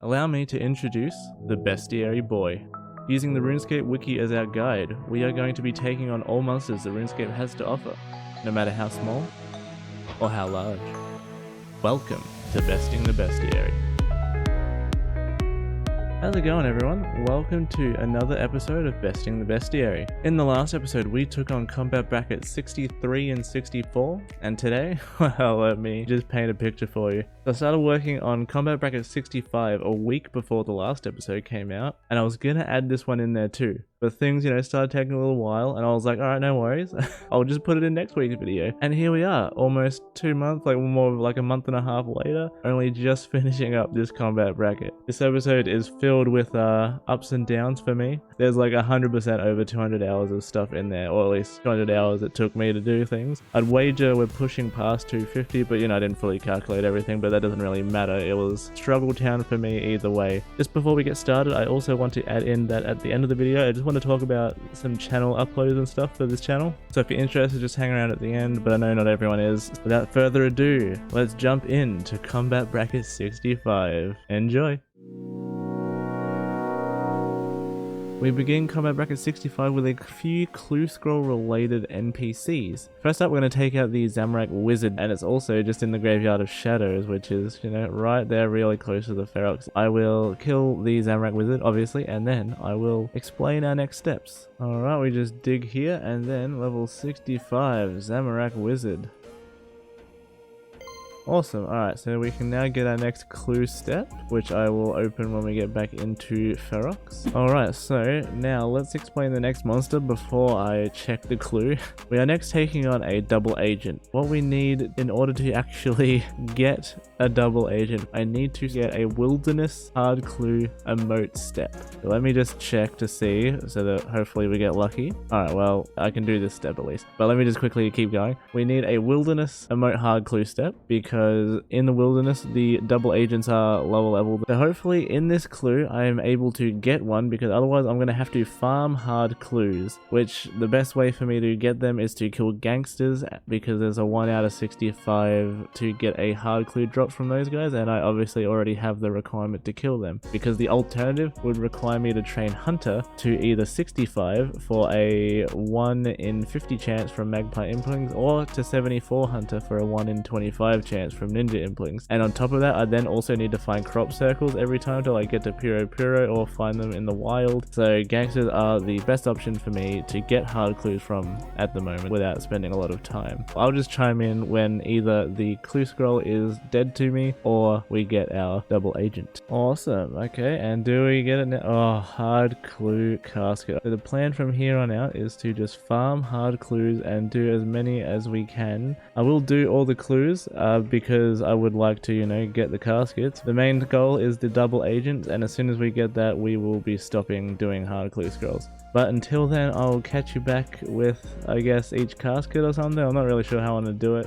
Allow me to introduce the Bestiary boy. Using the Runescape wiki as our guide, we are going to be taking on all monsters that Runescape has to offer, no matter how small or how large. Welcome to Besting the Bestiary. How's it going, everyone? Welcome to another episode of Besting the Bestiary. In the last episode, we took on combat brackets 63 and 64, and today, well, let me just paint a picture for you. So I started working on combat bracket 65 a week before the last episode came out, and I was gonna add this one in there too. But things, started taking a little while, and I was like, alright, no worries. I'll just put it in next week's video. And here we are, almost 2 months, like a month and a half later, only just finishing up this combat bracket. This episode is filled with ups and downs for me. There's like 100% over 200 hours of stuff in there, or at least 200 hours it took me to do things. I'd wager we're pushing past 250, but I didn't fully calculate everything, but that doesn't really matter. It was struggle town for me either way. Just before we get started, I also want to add in that at the end of the video, I just want to talk about some channel uploads and stuff for this channel. So if you're interested, just hang around at the end, but I know not everyone is. Without further ado, let's jump into combat bracket 65. Enjoy! We begin combat bracket 65 with a few clue scroll related NPCs. First up, we're going to take out the Zamorak Wizard, and it's also just in the Graveyard of Shadows, which is, right there really close to the Ferox. I will kill the Zamorak Wizard, obviously, and then I will explain our next steps. Alright, we just dig here, and then level 65, Zamorak Wizard. Awesome. Alright, so we can now get our next clue step, which I will open when we get back into Ferox. Alright, so now let's explain the next monster before I check the clue. We are next taking on a double agent. What we need in order to actually get a double agent, I need to get a wilderness hard clue emote step. So let me just check to see, so that hopefully we get lucky. Alright, well, I can do this step at least. But let me just quickly keep going. We need a wilderness emote hard clue step, because in the wilderness the double agents are lower level. So hopefully in this clue I am able to get one, because otherwise I'm going to have to farm hard clues, which the best way for me to get them is to kill gangsters, because there's a 1 out of 65 to get a hard clue drop from those guys, and I obviously already have the requirement to kill them, because the alternative would require me to train Hunter to either 65 for a 1 in 50 chance from Magpie Implings, or to 74 Hunter for a 1 in 25 chance from Ninja Implings. And on top of that, I then also need to find crop circles every time till I get to Puro or find them in the wild. So gangsters are the best option for me to get hard clues from at the moment without spending a lot of time. I'll just chime in when either the clue scroll is dead to me or we get our double agent. Awesome. Okay, and do we get it now? Oh, hard clue casket. So the plan from here on out is to just farm hard clues and do as many as we can. I will do all the clues because I would like to, get the caskets. The main goal is the double agent, and as soon as we get that, we will be stopping doing hard clue scrolls. But until then, I'll catch you back with, I guess, each casket or something. I'm not really sure how I want to do it.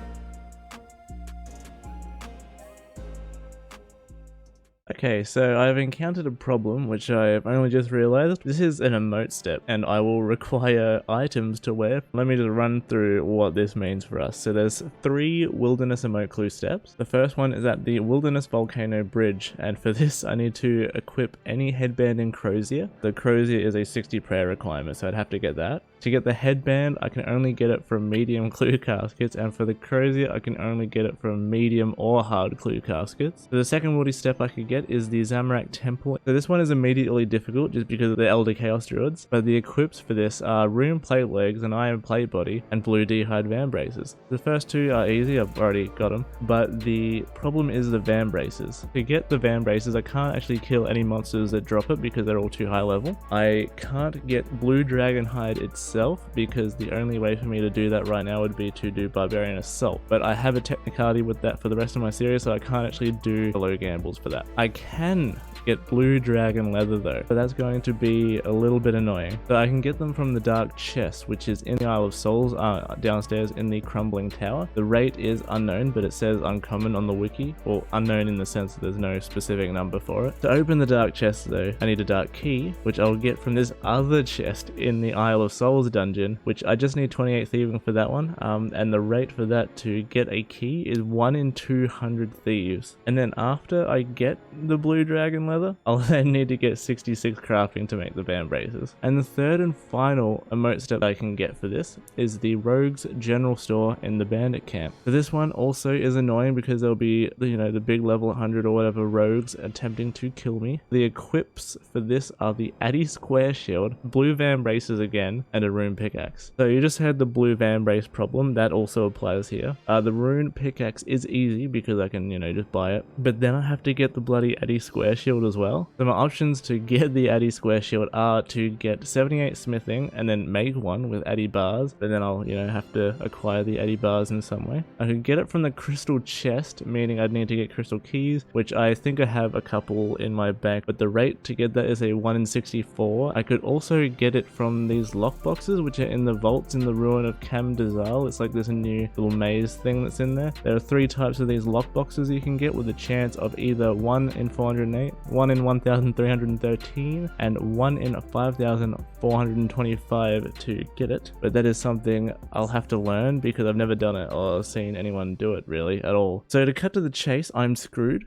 Okay, so I've encountered a problem which I've only just realized. This is an emote step, and I will require items to wear. Let me just run through what this means for us. So there's 3 wilderness emote clue steps. The first one is at the Wilderness Volcano Bridge, and for this I need to equip any headband in Crozier. The Crozier is a 60 prayer requirement, so I'd have to get that. To get the headband, I can only get it from medium clue caskets, and for the Crozier, I can only get it from medium or hard clue caskets. So the second wildy step I could get is the Zamorak Temple. So this one is immediately difficult just because of the Elder Chaos Druids, but the equips for this are Rune Plate Legs, an Iron Plate Body, and Blue D'hide Vambraces. The first 2 are easy, I've already got them, but the problem is the Vambraces. To get the Vambraces, I can't actually kill any monsters that drop it because they're all too high level. I can't get Blue Dragon Hide itself, because the only way for me to do that right now would be to do Barbarian Assault, but I have a technicality with that for the rest of my series, so I can't actually do low gambles for that. I can get Blue Dragon Leather though, but that's going to be a little bit annoying. So I can get them from the Dark Chest, which is in the Isle of Souls, downstairs in the Crumbling Tower. The rate is unknown, but it says uncommon on the wiki, or unknown in the sense that there's no specific number for it. To open the Dark Chest though, I need a Dark Key, which I'll get from this other chest in the Isle of Souls dungeon, which I just need 28 thieving for that one, and the rate for that to get a key is 1 in 200 thieves. And then after I get the Blue Dragon leather, I'll then need to get 66 crafting to make the band braces. And the third and final emote step I can get for this is the Rogue's General Store in the Bandit Camp. So this one also is annoying because there'll be, you know, the big level 100 or whatever rogues attempting to kill me. The equips for this are the Addy Square Shield, blue van braces again, and a rune pickaxe. So you just had the blue van brace problem, that also applies here. The rune pickaxe is easy because I can, you know, just buy it, but then I have to get the bloody Addy Square Shield as well. So my options to get the Addy Square Shield are to get 78 smithing and then make one with Addy bars, but then I'll, you know, have to acquire the Addy bars in some way. I could get it from the crystal chest, meaning I'd need to get crystal keys, which I think I have a couple in my bank, but the rate to get that is a 1 in 64. I could also get it from these lockboxes, which are in the vaults in the ruin of Cam Dazal. It's like this new little maze thing that's in there. There are 3 types of these lockboxes you can get with a chance of either 1 in 408, 1 in 1313, and 1 in 5425 to get it. But that is something I'll have to learn because I've never done it or seen anyone do it really at all. So to cut to the chase, I'm screwed.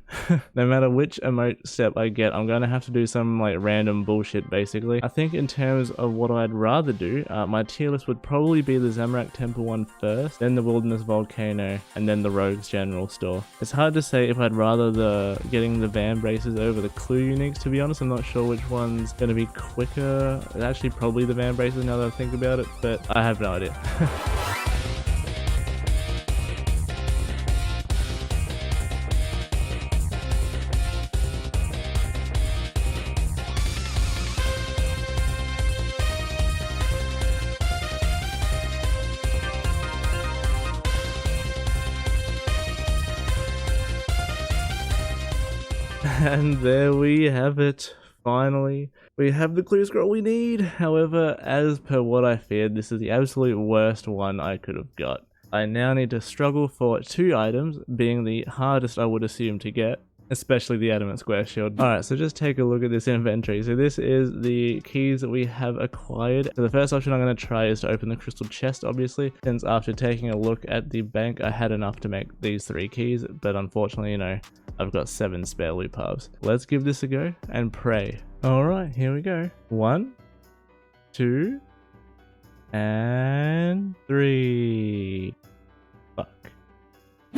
No matter which emote step I get, I'm going to have to do some like random bullshit basically. I think in terms of what I'd rather do, my tier list would probably be the Zamorak Temple one first, then the Wilderness Volcano, and then the Rogue's General Store. It's hard to say if I'd rather getting the van braces over the clue uniques, to be honest. I'm not sure which one's going to be quicker. It's actually probably the van braces now that I think about it, but I have no idea. And there we have it. Finally, we have the clue scroll we need. However, as per what I feared, this is the absolute worst one I could have got. I now need to struggle for 2 items, being the hardest I would assume to get, especially the adamant square shield. Alright, so just take a look at this inventory. So this is the keys that we have acquired. So the first option I'm going to try is to open the crystal chest, obviously, since after taking a look at the bank I had enough to make these 3 keys, but unfortunately, you know, I've got 7 spare loop hubs. Let's give this a go and pray. Alright, here we go. 1, 2, and 3. Fuck.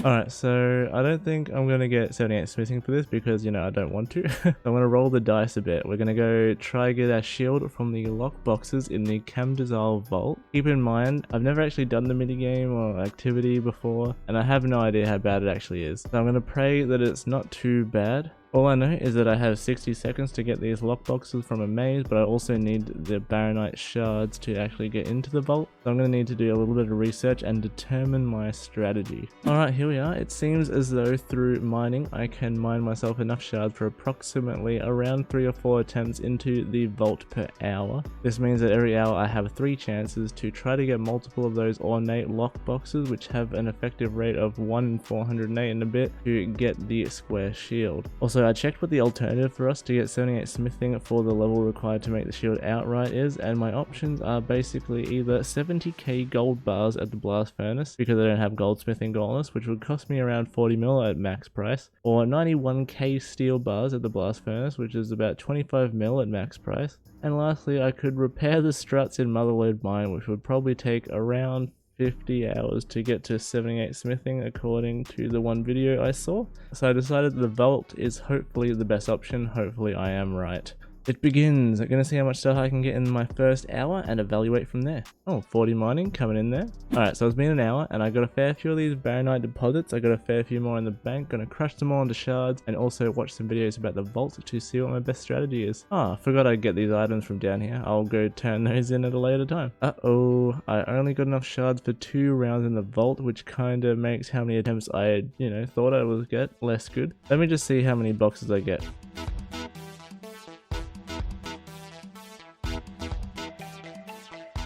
Alright, so I don't think I'm going to get 78 smithing for this because, you know, I don't want to. I'm going to roll the dice a bit. We're going to go try get our shield from the lock boxes in the Camdazal vault. Keep in mind, I've never actually done the minigame or activity before, and I have no idea how bad it actually is. So I'm going to pray that it's not too bad. All I know is that I have 60 seconds to get these lockboxes from a maze, but I also need the Baronite shards to actually get into the vault. So I'm going to need to do a little bit of research and determine my strategy. Alright, here we are. It seems as though through mining, I can mine myself enough shards for approximately around 3 or 4 attempts into the vault per hour. This means that every hour I have 3 chances to try to get multiple of those ornate lockboxes, which have an effective rate of 1 in 408 and a bit, to get the square shield. Also, I checked what the alternative for us to get 78 smithing for the level required to make the shield outright is, and my options are basically either 70k gold bars at the blast furnace, because I don't have goldsmithing gauntlets, which would cost me around 40 mil at max price, or 91k steel bars at the blast furnace, which is about 25 mil at max price. And lastly, I could repair the struts in Motherlode Mine, which would probably take around 50 hours to get to 78 smithing according to the one video I saw. So I decided the vault is hopefully the best option. Hopefully I am right. It begins. I'm going to see how much stuff I can get in my first hour and evaluate from there. Oh, 40 mining coming in there. Alright, so it's been an hour and I got a fair few of these Baronite deposits. I got a fair few more in the bank. Gonna crush them all into shards and also watch some videos about the vault to see what my best strategy is. Oh, I forgot I'd get these items from down here. I'll go turn those in at a later time. Uh-oh, I only got enough shards for 2 rounds in the vault, which kind of makes how many attempts I, you know, thought I would get less good. Let me just see how many boxes I get.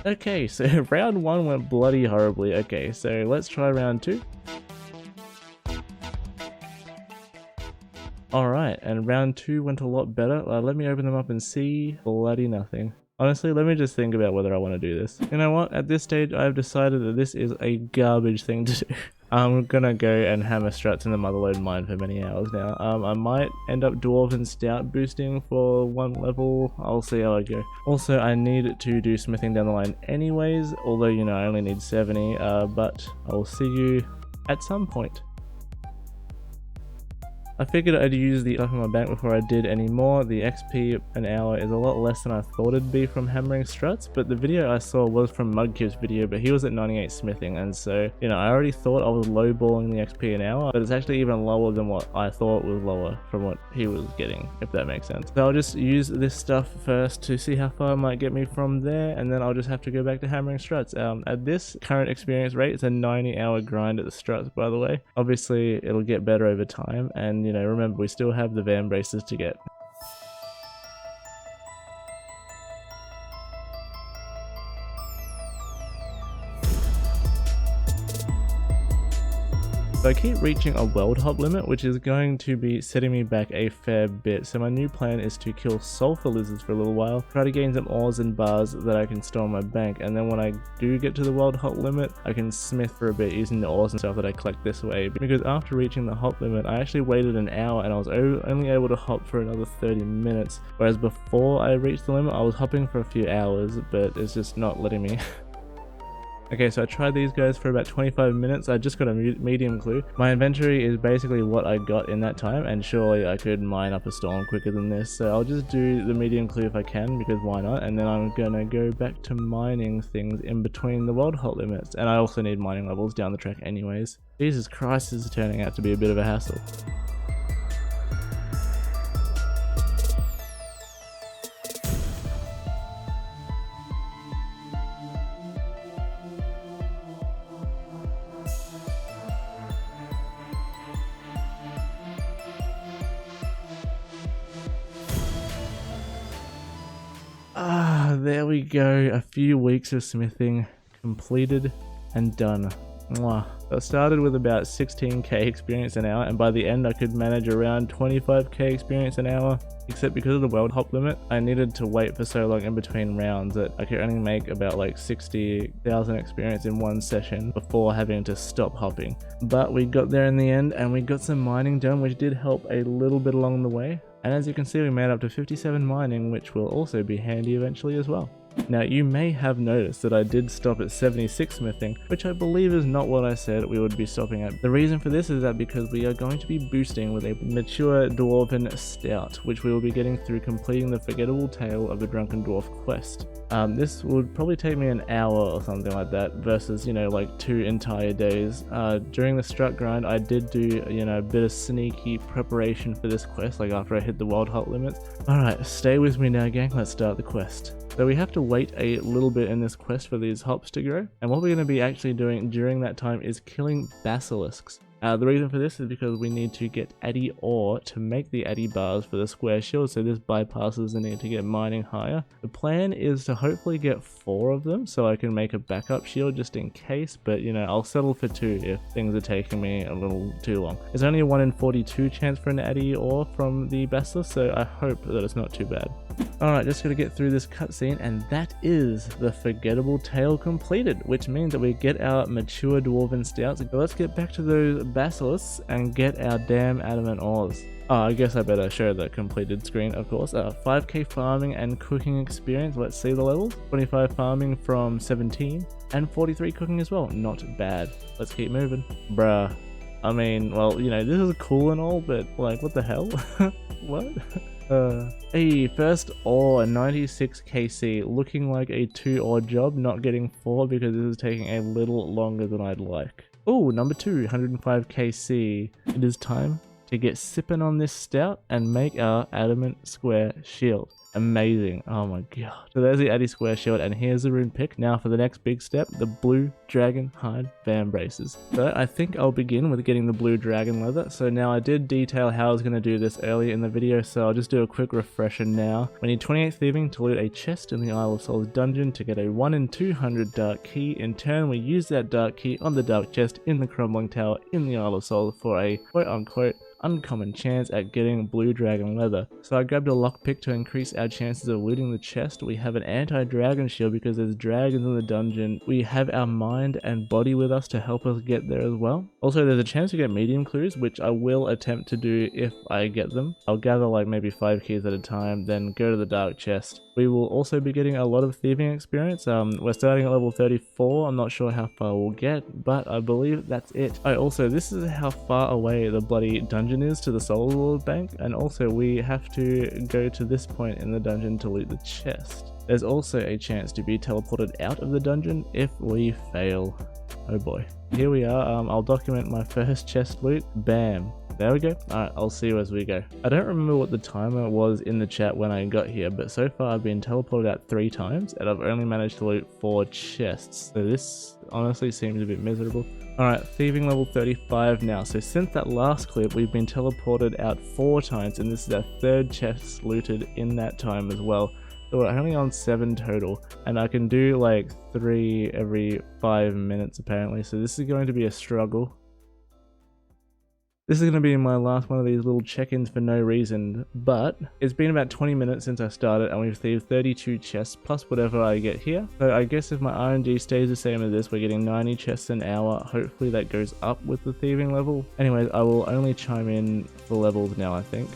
Okay, so round 1 went bloody horribly. Okay, so let's try round 2. Alright, and round 2 went a lot better. Let me open them up and see. Bloody nothing. Honestly, let me just think about whether I want to do this. You know what? At this stage, I've decided that this is a garbage thing to do. I'm gonna go and hammer struts in the Motherlode mine for many hours now. I might end up Dwarven Stout boosting for 1 level. I'll see how I go. Also, I need to do smithing down the line anyways, although, you know, I only need 70, but I'll see you at some point. I figured I'd use the stuff in my bank before I did any more. The XP an hour is a lot less than I thought it'd be from hammering struts, but the video I saw was from Mudkip's video, but he was at 98 smithing, and so, you know, I already thought I was lowballing the XP an hour, but it's actually even lower than what I thought was lower from what he was getting, if that makes sense. So I'll just use this stuff first to see how far it might get me from there, and then I'll just have to go back to hammering struts. At this current experience rate, it's a 90-hour grind at the struts, by the way. Obviously, it'll get better over time, and you know, remember, we still have the van braces to get. So I keep reaching a world hop limit, which is going to be setting me back a fair bit. So my new plan is to kill sulfur lizards for a little while, try to gain some ores and bars that I can store in my bank, and then when I do get to the world hop limit, I can smith for a bit using the ores and stuff that I collect this way. Because after reaching the hop limit, I actually waited an hour and I was only able to hop for another 30 minutes. Whereas before I reached the limit, I was hopping for a few hours, but it's just not letting me. Okay, so I tried these guys for about 25 minutes. I just got a medium clue. My inventory is basically what I got in that time, and surely I could mine up a storm quicker than this. So I'll just do the medium clue if I can, because why not? And then I'm gonna go back to mining things in between the world hop limits. And I also need mining levels down the track anyways. Jesus Christ, this is turning out to be a bit of a hassle. There we go. A few weeks of smithing completed and done. Mwah. I started with about 16k experience an hour, and by the end I could manage around 25k experience an hour. Except because of the world hop limit, I needed to wait for so long in between rounds that I could only make about like 60,000 experience in one session before having to stop hopping. But we got there in the end, and we got some mining done, which did help a little bit along the way. And as you can see, we made up to 57 mining, which will also be handy eventually as well. Now, you may have noticed that I did stop at 76 smithing, which I believe is not what I said we would be stopping at. The reason for this is that because we are going to be boosting with a mature Dwarven Stout, which we will be getting through completing the Forgettable Tale of the Drunken Dwarf quest. This would probably take me an hour or something like that, versus, you know, like 2 entire days. During the strut grind, I did do, you know, a bit of sneaky preparation for this quest, like after I hit the world hop limits. Alright, stay with me now, gang, let's start the quest. So we have to wait a little bit in this quest for these hops to grow, and what we're going to be actually doing during that time is killing basilisks. The reason for this is because we need to get Addy ore to make the Addy bars for the square shield, so this bypasses the need to get mining higher. The plan is to hopefully get 4 of them so I can make a backup shield just in case, but you know, I'll settle for 2 if things are taking me a little too long. There's only a 1 in 42 chance for an Addy ore from the basilisk, so I hope that it's not too bad. Alright, just gotta get through this cutscene, and that is the Forgettable Tale completed, which means that we get our mature Dwarven Stouts. So let's get back to those basilisks and get our damn adamant ores. I guess I better show the completed screen, of course. 5k farming and cooking experience, let's see the levels. 25 farming from 17, and 43 cooking as well, not bad. Let's keep moving. Bruh. I mean, well, you know, this is cool and all, but like, what the hell? What? Hey, first ore, 96 KC, looking like a 2 ore job, not getting 4 because this is taking a little longer than I'd like. Oh, number 2, 105 KC. It is time to get sipping on this stout and make our adamant square shield. Amazing. Oh my god. So there's the Addy square shield, and here's the rune pick. Now for the next big step, the blue dragon hide fan braces. So I think I'll begin with getting the blue dragon leather. So now I did detail how I was going to do this earlier in the video, so I'll just do a quick refresher now. We need 28 thieving to loot a chest in the Isle of Souls dungeon to get a 1 in 200 dark key. In turn, we use that dark key on the dark chest in the crumbling tower in the Isle of Souls for a quote unquote uncommon chance at getting blue dragon leather. So I grabbed a lockpick to increase our chances of looting the chest. We have an anti-dragon shield because there's dragons in the dungeon. We have our mind and body with us to help us get there as well. Also, there's a chance to get medium clues, which I will attempt to do if I get them. I'll gather like maybe 5 keys at a time, then go to the dark chest. We will also be getting a lot of thieving experience. We're starting at level 34. I'm not sure how far we'll get, but I believe that's it. Also, this is how far away the bloody dungeon is to the Soul Lord Bank, and also we have to go to this point in the dungeon to loot the chest. There's also a chance to be teleported out of the dungeon if we fail. Oh boy. Here we are. I'll document my first chest loot. Bam. There we go. Alright, I'll see you as we go. I don't remember what the timer was in the chat when I got here, but so far I've been teleported out 3 times and I've only managed to loot 4 chests. So this honestly seems a bit miserable. Alright, thieving level 35 now. So since that last clip, we've been teleported out 4 times, and this is our 3rd chest looted in that time as well. So we're only on 7 total, and I can do like 3 every 5 minutes apparently, so this is going to be a struggle. This is going to be my last one of these little check-ins for no reason, but it's been about 20 minutes since I started and we've thieved 32 chests plus whatever I get here. So I guess if my RNG stays the same as this, we're getting 90 chests an hour. Hopefully that goes up with the thieving level. Anyways, I will only chime in for levels now, I think.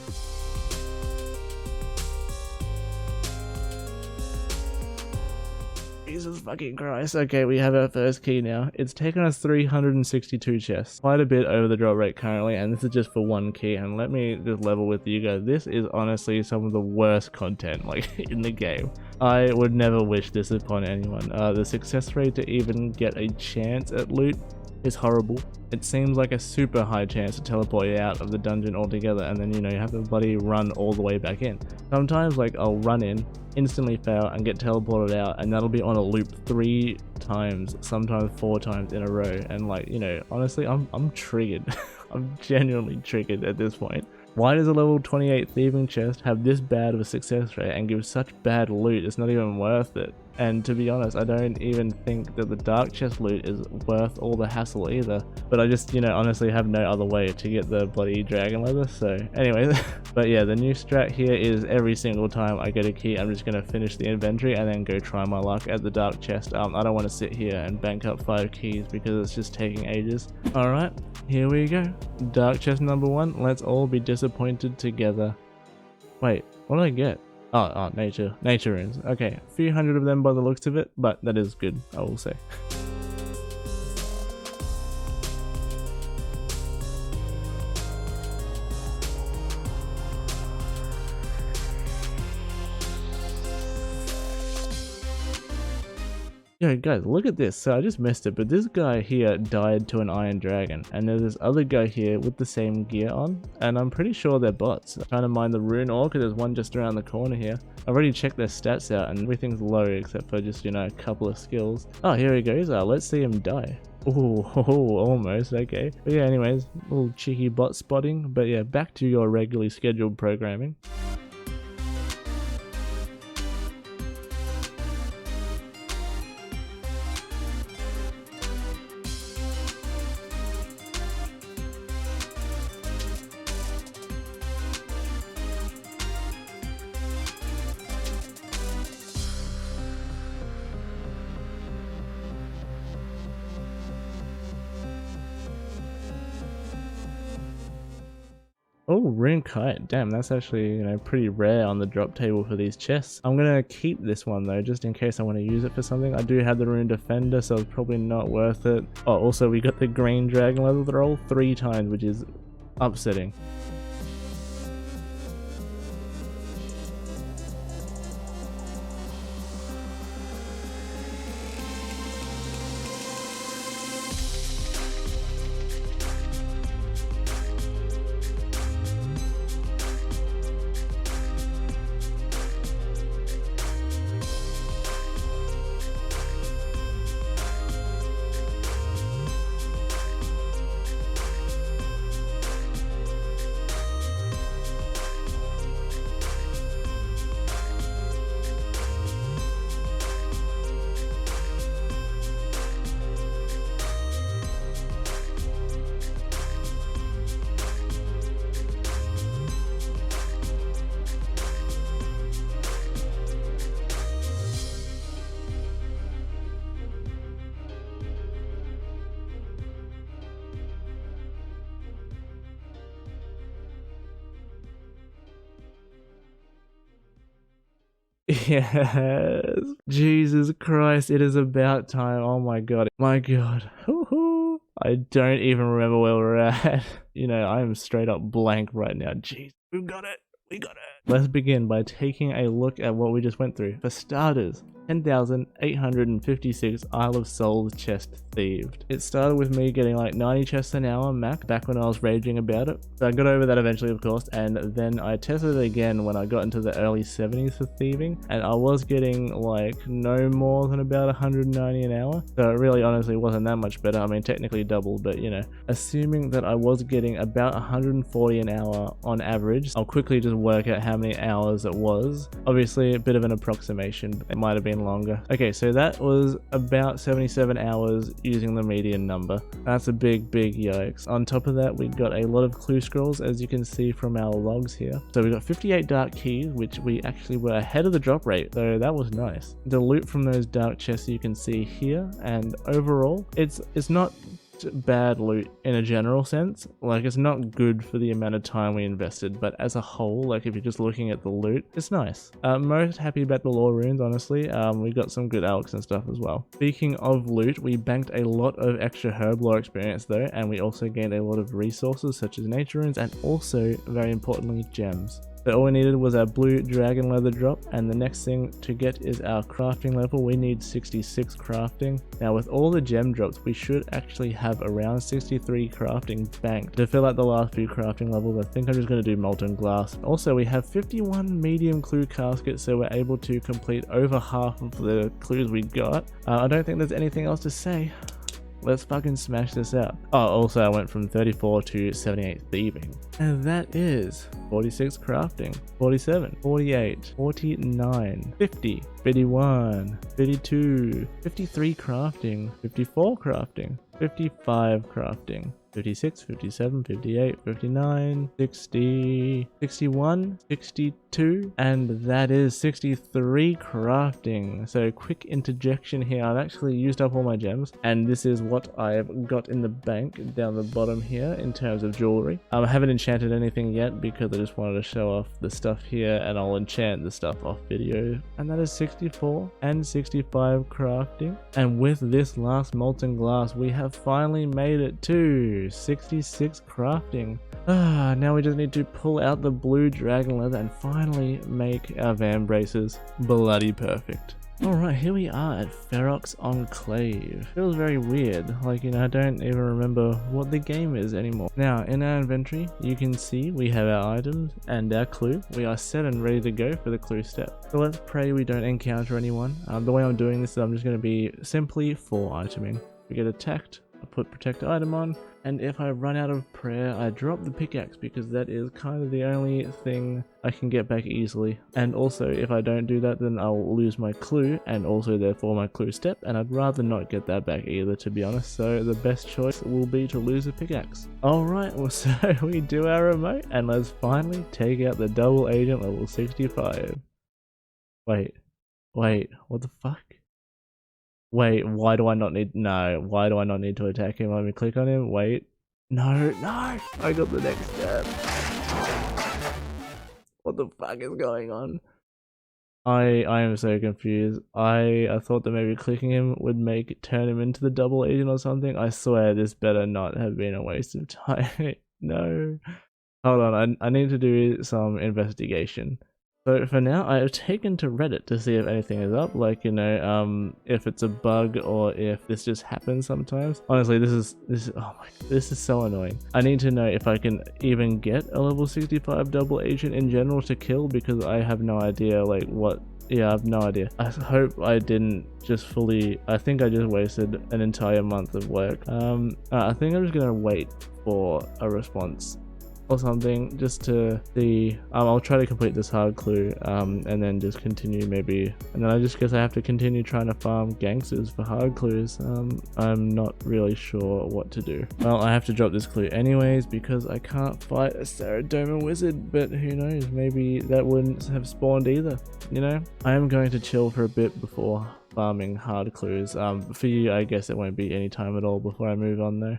Jesus fucking Christ. Okay, we have our first key now. It's taken us 362 chests. Quite a bit over the drop rate currently, and this is just for 1 key. And let me just level with you guys. This is honestly some of the worst content like in the game. I would never wish this upon anyone. The success rate to even get a chance at loot is horrible. It seems like a super high chance to teleport you out of the dungeon altogether, and then you know you have to bloody run all the way back in. Sometimes like I'll run in, instantly fail and get teleported out, and that'll be on a loop 3 times, sometimes 4 times in a row, and like, you know, honestly I'm triggered. I'm genuinely triggered at this point. Why does a level 28 thieving chest have this bad of a success rate and give such bad loot? It's not even worth it. And to be honest, I don't even think that the dark chest loot is worth all the hassle either. But I just, you know, honestly have no other way to get the bloody dragon leather. So anyway, but yeah, the new strat here is every single time I get a key, I'm just going to finish the inventory and then go try my luck at the dark chest. I don't want to sit here and bank up 5 keys because it's just taking ages. Alright, here we go. Dark chest number 1. Let's all be disappointed together. Wait, what did I get? Oh, nature runes. Okay, a few hundred of them by the looks of it, but that is good, I will say. Yo guys, look at this. So I just missed it, but this guy here died to an iron dragon, and there's this other guy here with the same gear on, and I'm pretty sure they're bots. I'm trying to mine the rune ore because there's one just around the corner here. I've already checked their stats out and everything's low except for just, you know, a couple of skills. Oh, here he goes. Let's see him die. Oh, almost. Okay. But yeah, anyways, little cheeky bot spotting. But yeah, back to your regularly scheduled programming. Oh, rune kite. Damn, that's actually, you know, pretty rare on the drop table for these chests. I'm gonna keep this one though, just in case I want to use it for something. I do have the rune defender, so it's probably not worth it. Oh, also we got the green dragon leather roll 3 times, which is upsetting. Yes. Jesus Christ, it is about time. Oh my god. My god. Woohoo. I don't even remember where we're at. You know, I am straight up blank right now. Jeez, we got it. We got it. Let's begin by taking a look at what we just went through. For starters, 10,856 Isle of Souls chest thieved. It started with me getting like 90 chests an hour max back when I was raging about it. So I got over that eventually, of course, and then I tested it again when I got into the early 70s for thieving, and I was getting like no more than about 190 an hour. So it really honestly wasn't that much better. I mean, technically double, but you know, assuming that I was getting about 140 an hour on average, I'll quickly just work out how many hours it was. Obviously a bit of an approximation, it might have been longer. Okay, so that was about 77 hours using the median number. That's a big yikes. On top of that, we got a lot of clue scrolls, as you can see from our logs here. So we got 58 dark keys, which we actually were ahead of the drop rate, so that was nice. The loot from those dark chests you can see here, and overall it's not bad loot in a general sense. Like, it's not good for the amount of time we invested, but as a whole, like if you're just looking at the loot, it's nice. Most happy about the lore runes, honestly. We got some good alks and stuff as well. Speaking of loot, we banked a lot of extra herb lore experience though, and we also gained a lot of resources such as nature runes and also, very importantly, gems. So all we needed was our blue dragon leather drop, and the next thing to get is our crafting level. We need 66 crafting. Now with all the gem drops, we should actually have around 63 crafting banked. To fill out the last few crafting levels, I think I'm just going to do molten glass. Also, we have 51 medium clue caskets, so we're able to complete over half of the clues we got. I don't think there's anything else to say. Let's fucking smash this out. Oh, also I went from 34 to 78 thieving. And that is 46 crafting, 47, 48, 49, 50, 51, 52, 53 crafting, 54 crafting, 55 crafting, 56, 57, 58, 59, 60, 61, 62, and that is 63 crafting. So quick interjection here, I've actually used up all my gems, and this is what I've got in the bank down the bottom here in terms of jewelry. I haven't enchanted anything yet because I just wanted to show off the stuff here, and I'll enchant the stuff off video. And that is 64 and 65 crafting. And with this last molten glass, we have finally made it to 66 crafting. Now we just need to pull out the blue dragon leather and finally make our van braces. Bloody perfect. Alright, here we are at Ferox Enclave. Feels very weird, like, you know, I don't even remember what the game is anymore. Now, in our inventory, you can see we have our items and our clue. We are set and ready to go for the clue step. So let's pray we don't encounter anyone. The way I'm doing this is I'm just going to be simply 4 iteming. If we get attacked, I put protect item on, and if I run out of prayer, I drop the pickaxe because that is kind of the only thing I can get back easily. And also, if I don't do that, then I'll lose my clue and also therefore my clue step, and I'd rather not get that back either, to be honest. So the best choice will be to lose the pickaxe. Alright, well, so we do our remote, and let's finally take out the double agent level 65. Wait, what the fuck? Wait, why do I not need to attack him? Let me click on him. Wait. No, I got the next step. What the fuck is going on? I am so confused. I thought that maybe clicking him would turn him into the double agent or something. I swear this better not have been a waste of time. No. Hold on, I need to do some investigation. So for now, I have taken to Reddit to see if anything is up, like, you know, if it's a bug or if this just happens sometimes. Honestly, this is so annoying. I need to know if I can even get a level 65 double agent in general to kill, because I have no idea, like, what. Yeah, I have no idea. I hope I didn't just I think I just wasted an entire month of work. I think I'm just gonna wait for a response or something just to see. I'll try to complete this hard clue and then just continue maybe, and then I just guess I have to continue trying to farm gangsters for hard clues. I'm not really sure what to do. Well, I have to drop this clue anyways because I can't fight a Saradoma wizard, but who knows, maybe that wouldn't have spawned either, you know? I am going to chill for a bit before farming hard clues. For you, I guess it won't be any time at all before I move on though.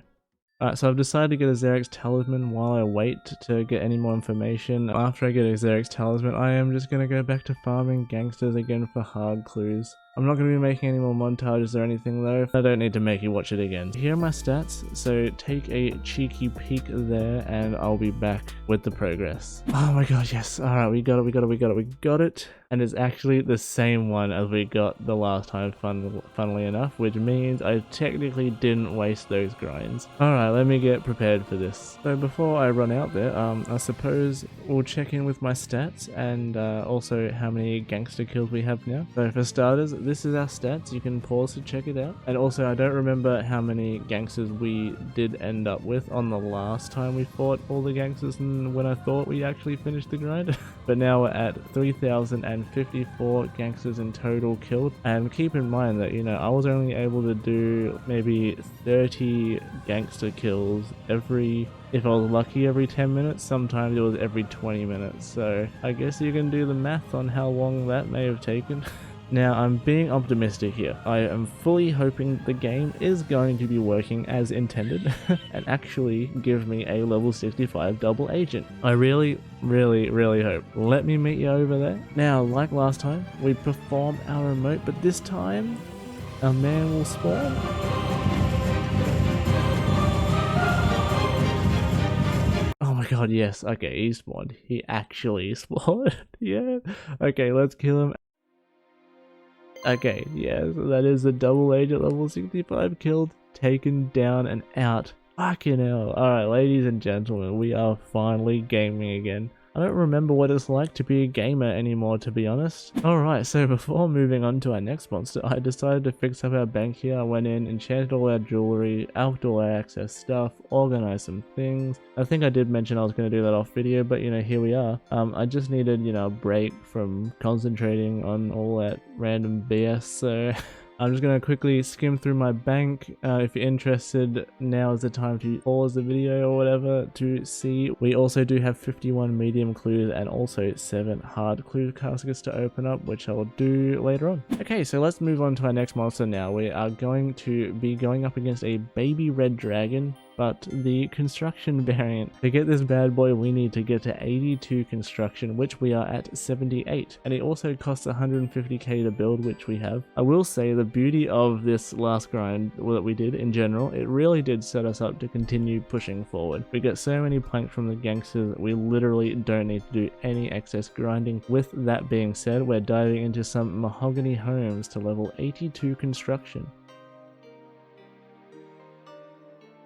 Alright, so I've decided to get a Xerix talisman while I wait to get any more information. After I get a Xerix talisman, I am just going to go back to farming gangsters again for hard clues. I'm not going to be making any more montages or anything though. I don't need to make you watch it again. Here are my stats, so take a cheeky peek there and I'll be back with the progress. Oh my god, yes. Alright, we got it. And it's actually the same one as we got the last time, funnily enough, which means I technically didn't waste those grinds. Alright, let me get prepared for this. So before I run out there, I suppose we'll check in with my stats and also how many gangster kills we have now. So for starters, this is our stats. You can pause to check it out. And also, I don't remember how many gangsters we did end up with on the last time we fought all the gangsters and when I thought we actually finished the grind. But now we're at 3,054 gangsters in total killed. And keep in mind that, you know, I was only able to do maybe 30 gangster kills every, if I was lucky, every 10 minutes. Sometimes it was every 20 minutes. So I guess you can do the math on how long that may have taken. Now, I'm being optimistic here. I am fully hoping the game is going to be working as intended and actually give me a level 65 double agent. I really hope. Let me meet you over there. Now, like last time, we perform our remote, but this time, a man will spawn. Oh my god, yes. Okay, he spawned. He actually spawned. Yeah. Okay, let's kill him. Okay, yeah, so that is the double agent level 65 killed, taken down and out. Fucking hell. Alright, ladies and gentlemen, we are finally gaming again. I don't remember what it's like to be a gamer anymore, to be honest. Alright, so before moving on to our next monster, I decided to fix up our bank here. I went in, enchanted all our jewelry, outdoor access stuff, organized some things. I think I did mention I was going to do that off video, but you know, here we are. I just needed, you know, a break from concentrating on all that random BS, so I'm just going to quickly skim through my bank. If you're interested, now is the time to pause the video or whatever to see. We also do have 51 medium clues and also 7 hard clue caskets to open up, which I will do later on. Okay, so let's move on to our next monster now. We are going to be going up against a baby red dragon, but the construction variant. To get this bad boy, we need to get to 82 construction, which we are at 78. And it also costs 150k to build, which we have. I will say the beauty of this last grind that we did in general, it really did set us up to continue pushing forward. We get so many planks from the gangsters that we literally don't need to do any excess grinding. With that being said, we're diving into some mahogany homes to level 82 construction.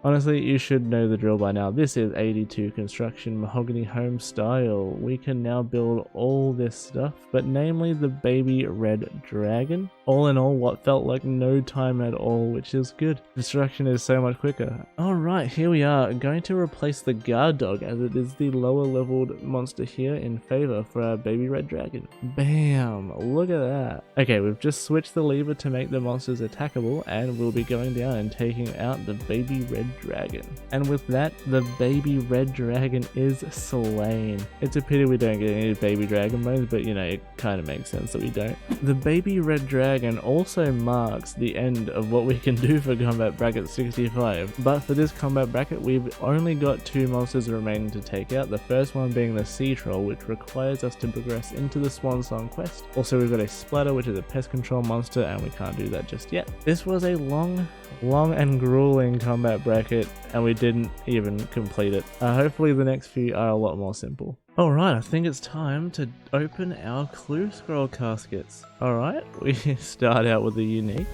Honestly, you should know the drill by now. This is 82 construction mahogany home style. We can now build all this stuff, but namely the baby red dragon. All in all, what felt like no time at all, which is good. Construction is so much quicker. Alright, here we are, going to replace the guard dog as it is the lower leveled monster here in favor for our baby red dragon. Bam! Look at that. Okay, we've just switched the lever to make the monsters attackable, and we'll be going down and taking out the baby red dragon. And with that, the baby red dragon is slain. It's a pity we don't get any baby dragon bones, but you know, it kind of makes sense that we don't. The baby red dragon also marks the end of what we can do for combat bracket 65, but for this combat bracket we've only got 2 monsters remaining to take out, the first one being the sea troll, which requires us to progress into the swan song quest. Also, we've got a splatter, which is a pest control monster, and we can't do that just yet. This was a long and grueling combat bracket, and we didn't even complete it. Hopefully the next few are a lot more simple. Alright, I think it's time to open our clue scroll caskets. Alright, we start out with the unique.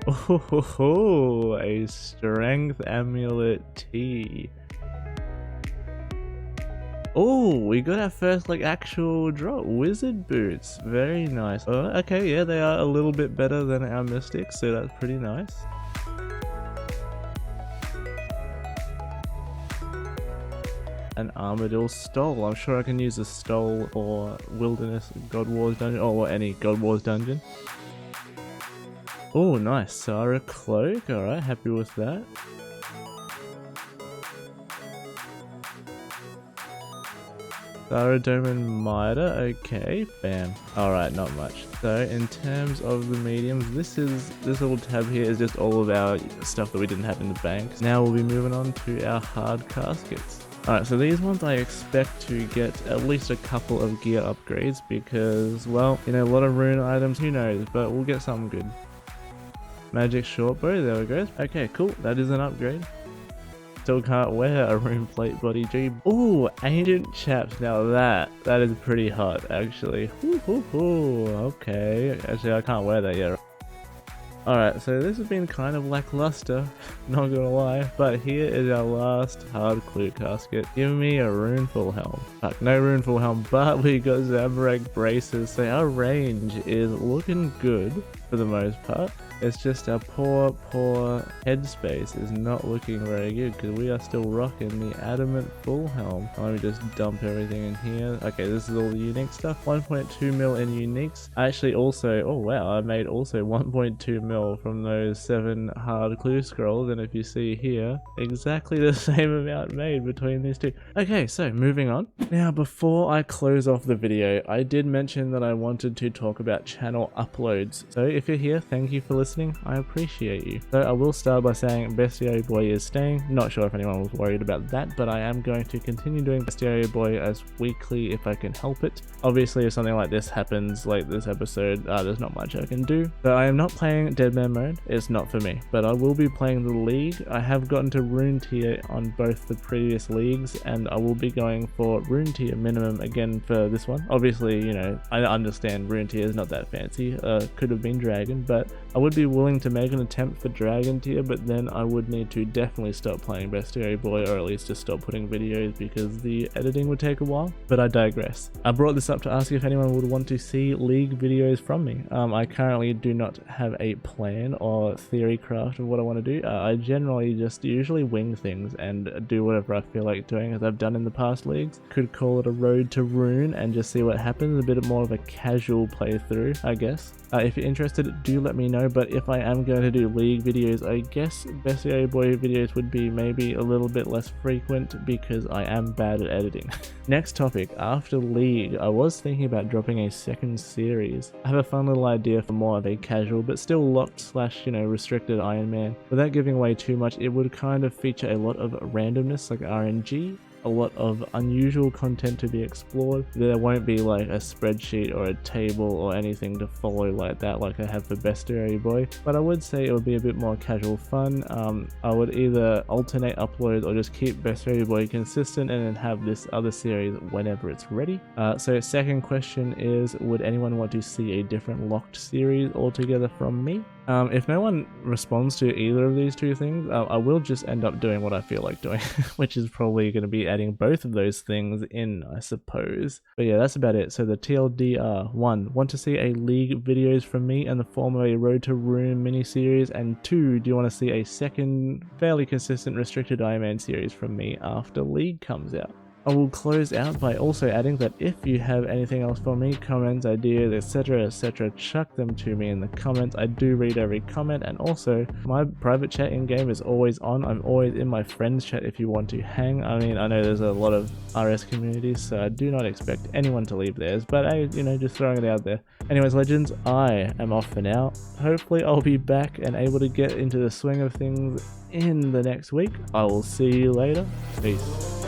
Oh, a strength amulet T. Oh, we got our first like actual drop. Wizard boots, very nice. Okay, yeah, they are a little bit better than our mystics, so that's pretty nice. An Armadillo stole. I'm sure I can use a stole for Wilderness God Wars dungeon, or any God Wars dungeon. Oh, nice. Sarah cloak. Alright, happy with that. Tharadoman Mida, okay, bam. Alright, not much. So in terms of the mediums, this little tab here is just all of our stuff that we didn't have in the banks. Now we'll be moving on to our hard caskets. Alright, so these ones I expect to get at least a couple of gear upgrades because, well, you know, a lot of rune items, who knows, but we'll get something good. Magic shortbow, there we go. Okay, cool, that is an upgrade. Still can't wear a rune plate body G. Ooh, ancient chaps. Now that is pretty hot actually. Okay, actually I can't wear that yet. Alright, so this has been kind of lackluster, not gonna lie, but here is our last hard clue casket. Give me a runeful helm. Fuck, no runeful helm, but we got Zamorak braces, so our range is looking good for the most part. It's just our poor headspace is not looking very good because we are still rocking the adamant full helm. Let me just dump everything in here. Okay, this is all the unique stuff. 1.2 mil in uniques. I actually also, oh wow, I made also 1.2 mil from those 7 hard clue scrolls, and if you see here, exactly the same amount made between these two. Okay, so moving on. Now before I close off the video, I did mention that I wanted to talk about channel uploads. So if you're here, thank you for listening. I appreciate you. So I will start by saying Bestiary Boy is staying. Not sure if anyone was worried about that, but I am going to continue doing Bestiary Boy as weekly if I can help it. Obviously if something like this happens, like this episode, there's not much I can do. So I am not playing Deadman mode, it's not for me, but I will be playing the league. I have gotten to rune tier on both the previous leagues and I will be going for rune tier minimum again for this one. Obviously, you know, I understand rune tier is not that fancy, could have been dragon, but I would be willing to make an attempt for dragon tier, but then I would need to definitely stop playing Bestiary Boy, or at least just stop putting videos because the editing would take a while. But I digress. I brought this up to ask if anyone would want to see league videos from me. I currently do not have a plan or theory craft of what I want to do. I generally just usually wing things and do whatever I feel like doing, as I've done in the past leagues. Could call it a road to rune and just see what happens, a bit more of a casual playthrough, I guess. If you're interested, do let me know, but if I am going to do league videos, I guess Bestiary Boy videos would be maybe a little bit less frequent because I am bad at editing. Next topic, after league, I was thinking about dropping a second series. I have a fun little idea for more of a casual but still locked / restricted Ironman. Without giving away too much, it would kind of feature a lot of randomness like RNG, a lot of unusual content to be explored. There won't be like a spreadsheet or a table or anything to follow like that like I have for Bestiary Boy, but I would say it would be a bit more casual fun. I would either alternate uploads or just keep Bestiary Boy consistent and then have this other series whenever it's ready. So second question is, would anyone want to see a different locked series altogether from me? If no one responds to either of these two things, I will just end up doing what I feel like doing, which is probably going to be adding both of those things in, I suppose. But yeah, that's about it. So the TLDR: 1. Want to see a league videos from me in the form of a Road to Rune mini-series, and 2. Do you want to see a second, fairly consistent restricted Ironman series from me after league comes out? I will close out by also adding that if you have anything else for me, comments, ideas, etc, chuck them to me in the comments. I do read every comment, and also my private chat in game is always on. I'm always in my friends chat if you want to hang. I mean, I know there's a lot of RS communities, so I do not expect anyone to leave theirs, but hey, you know, just throwing it out there. Anyways, legends, I am off for now. Hopefully I'll be back and able to get into the swing of things in the next week. I will see you later. Peace.